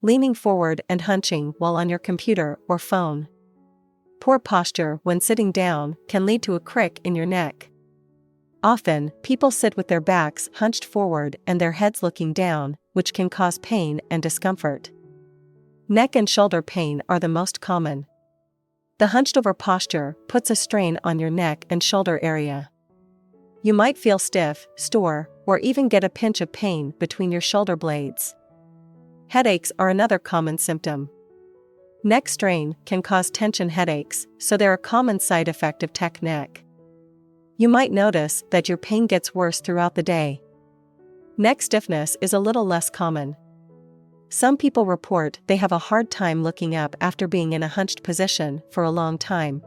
leaning forward and hunching while on your computer or phone. Poor posture when sitting down can lead to a crick in your neck. Often, people sit with their backs hunched forward and their heads looking down, which can cause pain and discomfort. Neck and shoulder pain are the most common. The hunched-over posture puts a strain on your neck and shoulder area. You might feel stiff, sore, or even get a pinch of pain between your shoulder blades. Headaches are another common symptom. Neck strain can cause tension headaches, so they're a common side effect of tech neck. You might notice that your pain gets worse throughout the day. Neck stiffness is a little less common. Some people report they have a hard time looking up after being in a hunched position for a long time.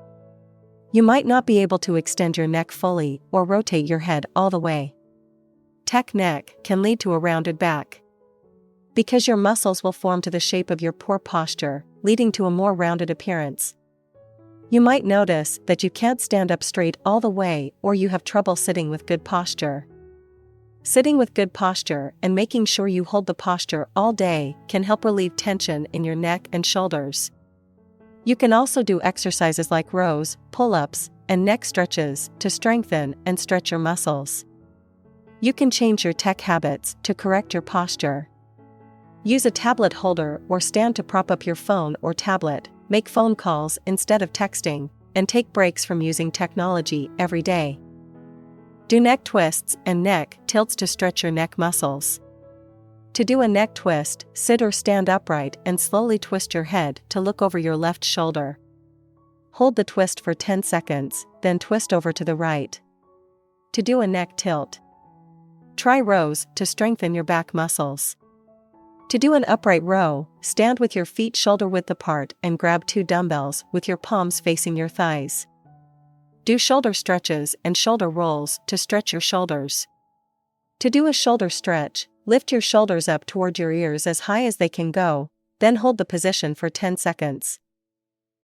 You might not be able to extend your neck fully or rotate your head all the way. Tech neck can lead to a rounded back. Because your muscles will form to the shape of your poor posture, leading to a more rounded appearance. You might notice that you can't stand up straight all the way, or you have trouble sitting with good posture. Sitting with good posture and making sure you hold the posture all day can help relieve tension in your neck and shoulders. You can also do exercises like rows, pull-ups, and neck stretches to strengthen and stretch your muscles. You can change your tech habits to correct your posture. Use a tablet holder or stand to prop up your phone or tablet, make phone calls instead of texting, and take breaks from using technology every day. Do neck twists and neck tilts to stretch your neck muscles. To do a neck twist, sit or stand upright and slowly twist your head to look over your left shoulder. Hold the twist for 10 seconds, then twist over to the right. To do a neck tilt, try rows to strengthen your back muscles. To do an upright row, stand with your feet shoulder-width apart and grab 2 dumbbells with your palms facing your thighs. Do shoulder stretches and shoulder rolls to stretch your shoulders. To do a shoulder stretch, lift your shoulders up toward your ears as high as they can go, then hold the position for 10 seconds.